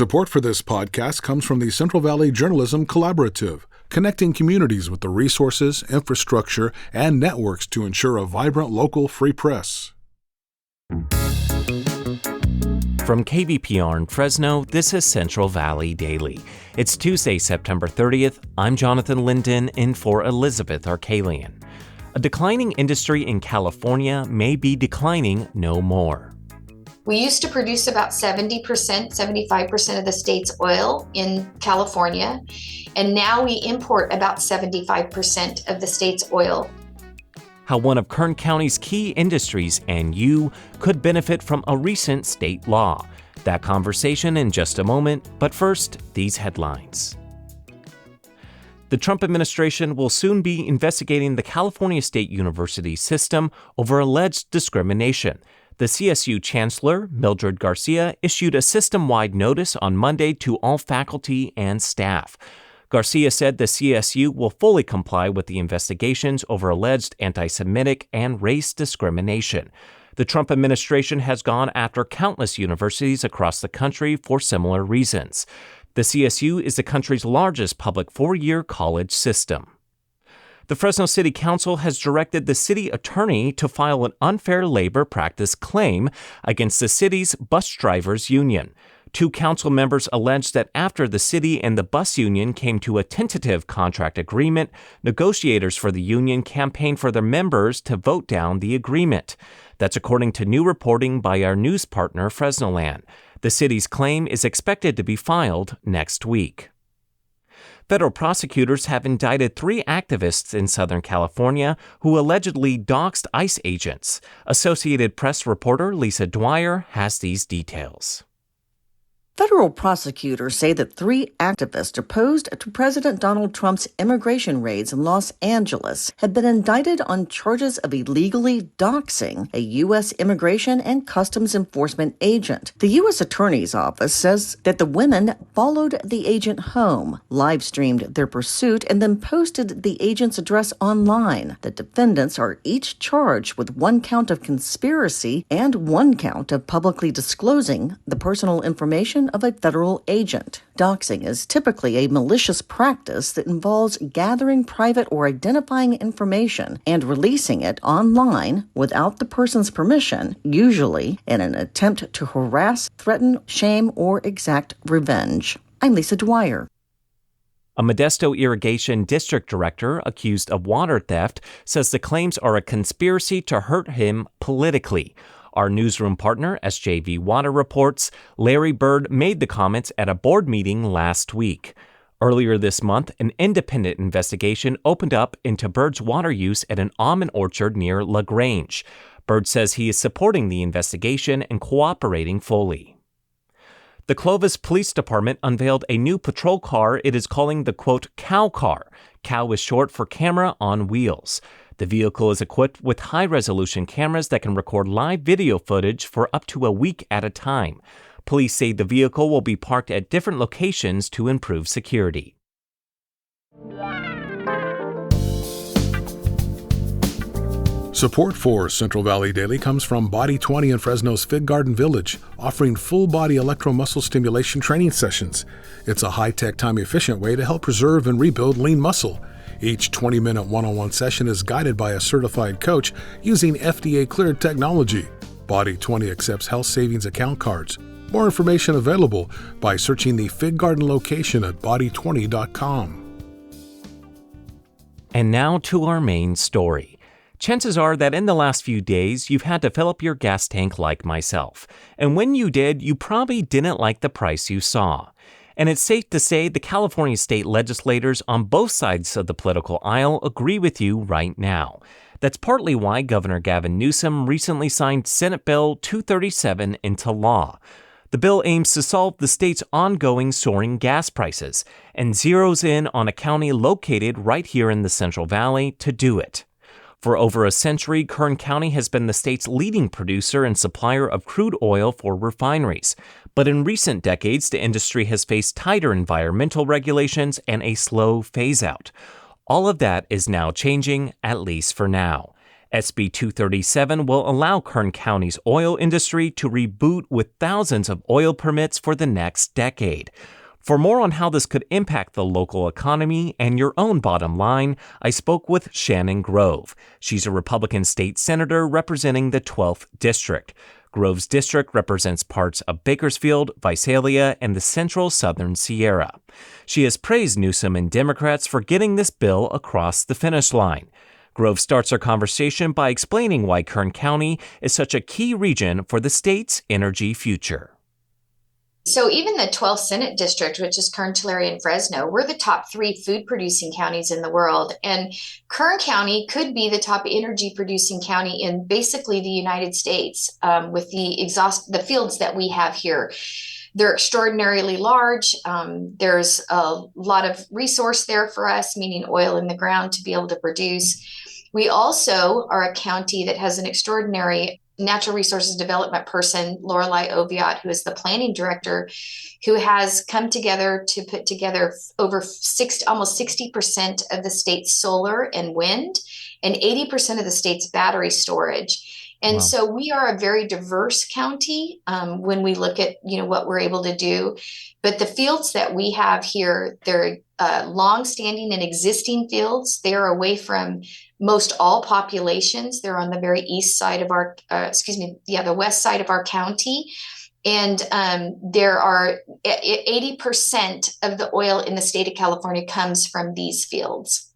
Support for this podcast comes from the Central Valley Journalism Collaborative, connecting communities with the resources, infrastructure, and networks to ensure a vibrant local free press. From KVPR in Fresno, this is Central Valley Daily. It's Tuesday, September 30th. I'm Jonathan Linden in for Elizabeth Arkalian. A declining industry in California may be declining no more. We used to produce about 70%, 75% of the state's oil in California, and now we import about 75% of the state's oil. How one of Kern County's key industries and you could benefit from a recent state law. That conversation in just a moment, but first, these headlines. The Trump administration will soon be investigating the California State University system over alleged discrimination. The CSU Chancellor, Mildred Garcia, issued a system-wide notice on Monday to all faculty and staff. Garcia said the CSU will fully comply with the investigations over alleged anti-Semitic and race discrimination. The Trump administration has gone after countless universities across the country for similar reasons. The CSU is the country's largest public four-year college system. The Fresno City Council has directed the city attorney to file an unfair labor practice claim against the city's bus drivers union. Two council members alleged that after the city and the bus union came to a tentative contract agreement, negotiators for the union campaigned for their members to vote down the agreement. That's according to new reporting by our news partner, Fresnoland. The city's claim is expected to be filed next week. Federal prosecutors have indicted three activists in Southern California who allegedly doxed ICE agents. Associated Press reporter Lisa Dwyer has these details. Federal prosecutors say that three activists opposed to President Donald Trump's immigration raids in Los Angeles had been indicted on charges of illegally doxing a U.S. Immigration and Customs Enforcement agent. The U.S. Attorney's Office says that the women followed the agent home, live-streamed their pursuit, and then posted the agent's address online. The defendants are each charged with one count of conspiracy and one count of publicly disclosing the personal information of a federal agent. Doxing is typically a malicious practice that involves gathering private or identifying information and releasing it online without the person's permission, usually in an attempt to harass, threaten, shame, or exact revenge. I'm Lisa Dwyer. A Modesto Irrigation District Director accused of water theft says the claims are a conspiracy to hurt him politically. Our newsroom partner, SJV Water, reports Larry Bird made the comments at a board meeting last week. Earlier this month, an independent investigation opened up into Bird's water use at an almond orchard near LaGrange. Bird says he is supporting the investigation and cooperating fully. The Clovis Police Department unveiled a new patrol car it is calling the, quote, cow car. Cow is short for camera on wheels. The vehicle is equipped with high-resolution cameras that can record live video footage for up to a week at a time. Police say the vehicle will be parked at different locations to improve security. Support for Central Valley Daily comes from Body 20 in Fresno's Fig Garden Village, offering full-body electromuscle stimulation training sessions. It's a high-tech, time-efficient way to help preserve and rebuild lean muscle. Each 20-minute one-on-one session is guided by a certified coach using FDA-cleared technology. Body 20 accepts health savings account cards. More information available by searching the Fig Garden location at body20.com. And now to our main story. Chances are that in the last few days, you've had to fill up your gas tank like myself. And when you did, you probably didn't like the price you saw. And it's safe to say the California state legislators on both sides of the political aisle agree with you right now. That's partly why Governor Gavin Newsom recently signed Senate Bill 237 into law. The bill aims to solve the state's ongoing soaring gas prices and zeroes in on a county located right here in the Central Valley to do it. For over a century, Kern County has been the state's leading producer and supplier of crude oil for refineries. But in recent decades, the industry has faced tighter environmental regulations and a slow phase-out. All of that is now changing, at least for now. SB 237 will allow Kern County's oil industry to reboot with thousands of oil permits for the next decade. For more on how this could impact the local economy and your own bottom line, I spoke with Shannon Grove. She's a Republican state senator representing the 12th District. Grove's district represents parts of Bakersfield, Visalia, and the central southern Sierra. She has praised Newsom and Democrats for getting this bill across the finish line. Grove starts her conversation by explaining why Kern County is such a key region for the state's energy future. So even the 12th Senate District, which is Kern, Tulare, and Fresno, we're the top 3 food-producing counties in the world. And Kern County could be the top energy-producing county in basically the United States with the fields that we have here. They're extraordinarily large. There's a lot of resource there for us, meaning oil in the ground to be able to produce. We also are a county that has an extraordinary natural resources development person, Lorelei Oviatt, who is the planning director, who has come together to put together almost 60% of the state's solar and wind and 80% of the state's battery storage. And Wow. So we are a very diverse county when we look at what we're able to do. But the fields that we have here, they're long-standing and existing fields. They are away from most all populations. They're on the very east side of our, the west side of our county. And there are 80% of the oil in the state of California comes from these fields.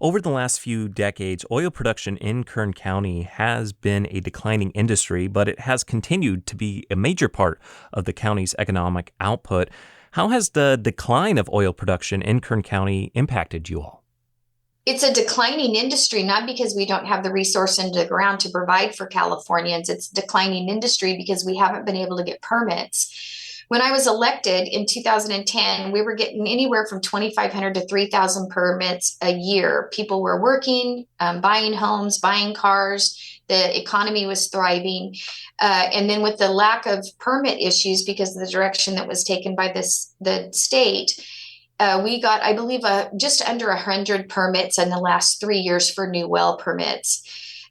Over the last few decades, oil production in Kern County has been a declining industry, but it has continued to be a major part of the county's economic output. How has the decline of oil production in Kern County impacted you all? It's a declining industry, not because we don't have the resource into the ground to provide for Californians. It's a declining industry because we haven't been able to get permits. When I was elected in 2010, we were getting anywhere from 2,500 to 3,000 permits a year. People were working, buying homes, buying cars. The economy was thriving. And then with the lack of permit issues because of the direction that was taken by the state, we got, I believe, just under 100 permits in the last 3 years for new well permits.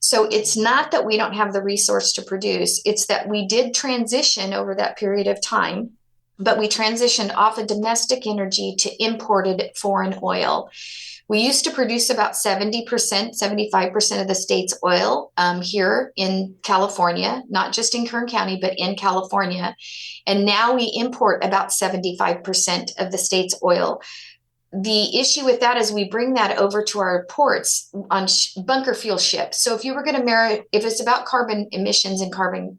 So it's not that we don't have the resource to produce, it's that we did transition over that period of time, but we transitioned off of domestic energy to imported foreign oil. We used to produce about 70%, 75% of the state's oil here in California, not just in Kern County, but in California. And now we import about 75% of the state's oil. The issue with that is we bring that over to our ports on bunker fuel ships. So if you were going to if it's about carbon emissions and carbon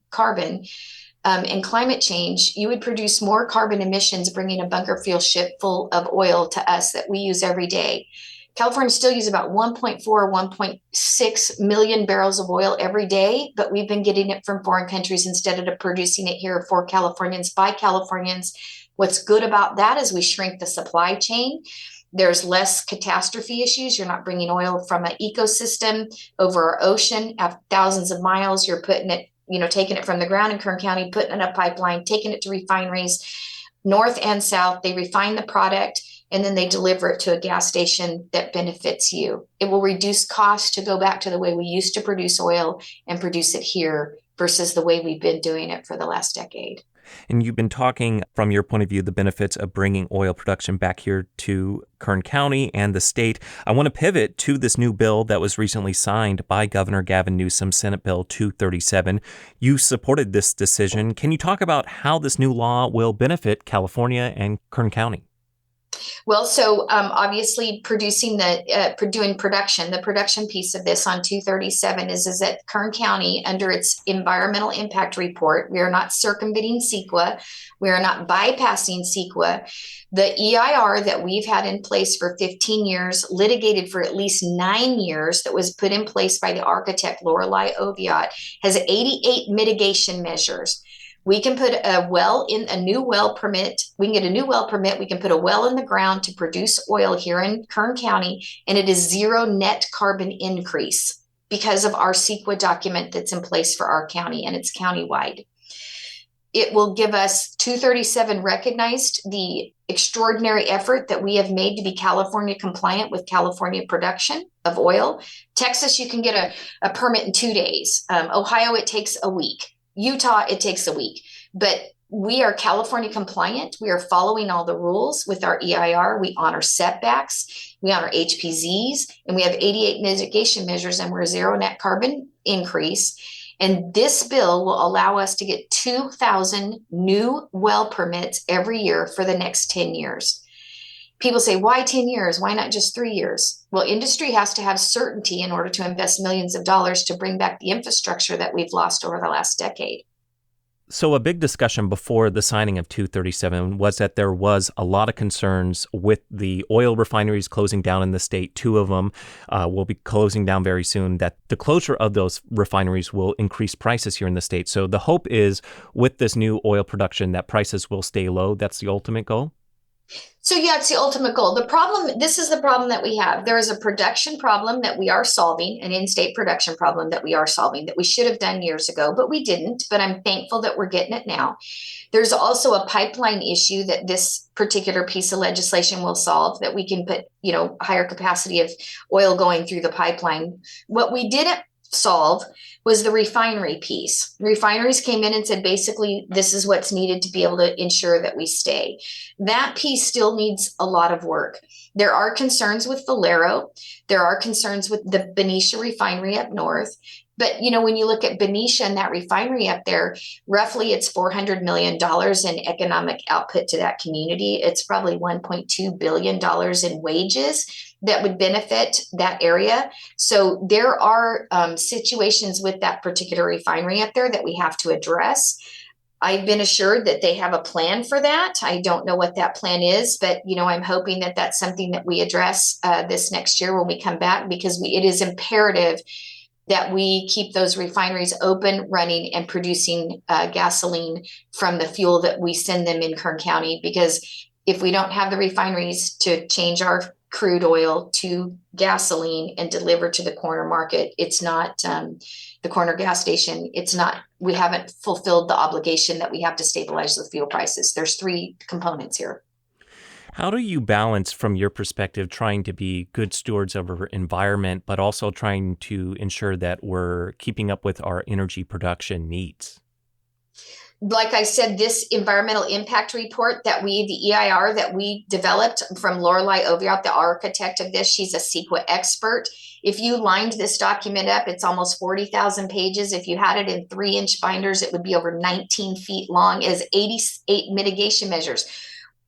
and climate change, you would produce more carbon emissions bringing a bunker fuel ship full of oil to us that we use every day. California still uses about 1.4, 1.6 million barrels of oil every day, but we've been getting it from foreign countries instead of producing it here for Californians by Californians. What's good about that is we shrink the supply chain. There's less catastrophe issues. You're not bringing oil from an ecosystem over our ocean thousands of miles. You're putting it, taking it from the ground in Kern County, putting it in a pipeline, taking it to refineries, north and south. They refine the product and then they deliver it to a gas station that benefits you. It will reduce costs to go back to the way we used to produce oil and produce it here versus the way we've been doing it for the last decade. And you've been talking, from your point of view, the benefits of bringing oil production back here to Kern County and the state. I want to pivot to this new bill that was recently signed by Governor Gavin Newsom, Senate Bill 237. You supported this decision. Can you talk about how this new law will benefit California and Kern County? Well, so obviously doing production, the production piece of this on 237 is that Kern County, under its environmental impact report, we are not circumventing CEQA. We are not bypassing CEQA. The EIR that we've had in place for 15 years, litigated for at least 9 years, that was put in place by the architect Lorelei Oviatt, has 88 mitigation measures. We can put a new well permit. We can get a new well permit. We can put a well in the ground to produce oil here in Kern County, and it is zero net carbon increase because of our CEQA document that's in place for our county, and it's countywide. It will give us 237 recognized the extraordinary effort that we have made to be California compliant with California production of oil. Texas, you can get a permit in 2 days. Ohio, it takes a week. Utah, it takes a week. But we are California compliant. We are following all the rules with our EIR. We honor setbacks. We honor HPZs. And we have 88 mitigation measures, and we're zero net carbon increase. And this bill will allow us to get 2,000 new well permits every year for the next 10 years. People say, why 10 years? Why not just 3 years? Well, industry has to have certainty in order to invest millions of dollars to bring back the infrastructure that we've lost over the last decade. So a big discussion before the signing of 237 was that there was a lot of concerns with the oil refineries closing down in the state. 2 of them will be closing down very soon, that the closure of those refineries will increase prices here in the state. So the hope is with this new oil production that prices will stay low. That's the ultimate goal? So yeah, it's the ultimate goal. This is the problem that we have. There is a production problem that we are solving, an in-state production problem that we are solving that we should have done years ago, but we didn't. But I'm thankful that we're getting it now. There's also a pipeline issue that this particular piece of legislation will solve, that we can put, higher capacity of oil going through the pipeline. What we didn't solve was the refinery piece. Refineries came in and said, basically, this is what's needed to be able to ensure that we stay. That piece still needs a lot of work. There are concerns with Valero. There are concerns with the Benicia refinery up north. But, when you look at Benicia and that refinery up there, roughly it's $400 million in economic output to that community. It's probably $1.2 billion in wages that would benefit that area. So there are situations with that particular refinery up there that we have to address. I've been assured that they have a plan for that. I don't know what that plan is, but I'm hoping that that's something that we address this next year when we come back, because it is imperative that we keep those refineries open, running, and producing gasoline from the fuel that we send them in Kern County. Because if we don't have the refineries to change our crude oil to gasoline and deliver to the corner market, it's not the corner gas station. We haven't fulfilled the obligation that we have to stabilize the fuel prices. There's 3 components here. How do you balance, from your perspective, trying to be good stewards of our environment, but also trying to ensure that we're keeping up with our energy production needs? Like I said, this environmental impact report the EIR that we developed from Lorelei Oviatt, the architect of this, she's a CEQA expert. If you lined this document up, it's almost 40,000 pages. If you had it in 3-inch binders, it would be over 19 feet long. It has 88 mitigation measures.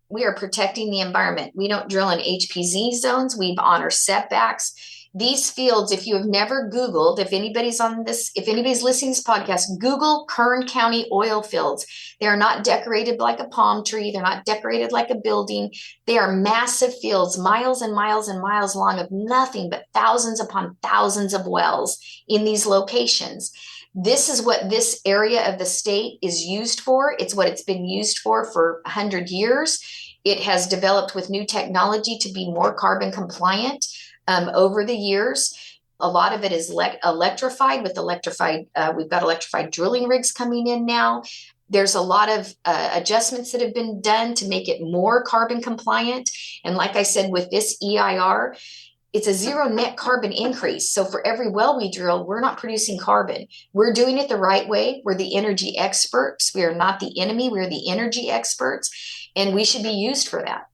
We are protecting the environment. We don't drill in HPZ zones. We honor setbacks. These fields, if you have never Googled, if anybody's listening to this podcast, Google Kern County oil fields. They are not decorated like a palm tree. They're not decorated like a building. They are massive fields, miles and miles and miles long, of nothing but thousands upon thousands of wells in these locations. This is what this area of the state is used for. It's what it's been used for 100 years. It has developed with new technology to be more carbon compliant over the years. A lot of it is electrified. We've got electrified drilling rigs coming in now. There's a lot of adjustments that have been done to make it more carbon compliant. And like I said, with this EIR, it's a zero net carbon increase. So for every well we drill, we're not producing carbon. We're doing it the right way. We're the energy experts. We are not the enemy. We're the energy experts, and we should be used for that.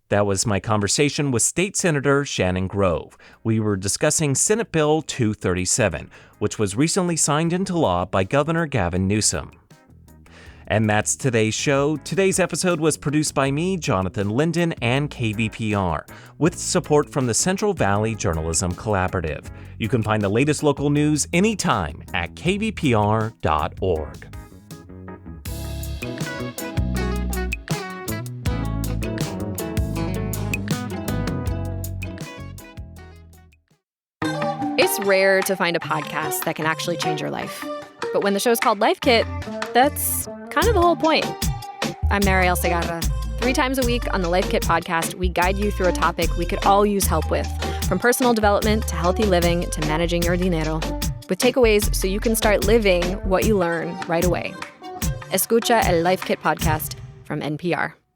That was my conversation with State Senator Shannon Grove. We were discussing Senate Bill 237, which was recently signed into law by Governor Gavin Newsom. And that's today's show. Today's episode was produced by me, Jonathan Linden, and KVPR, with support from the Central Valley Journalism Collaborative. You can find the latest local news anytime at kvpr.org. It's rare to find a podcast that can actually change your life. But when the show's called Life Kit, that's kind of the whole point. I'm Mariel Segarra. 3 times a week on the Life Kit podcast, we guide you through a topic we could all use help with, from personal development to healthy living to managing your dinero, with takeaways so you can start living what you learn right away. Escucha el Life Kit podcast from NPR.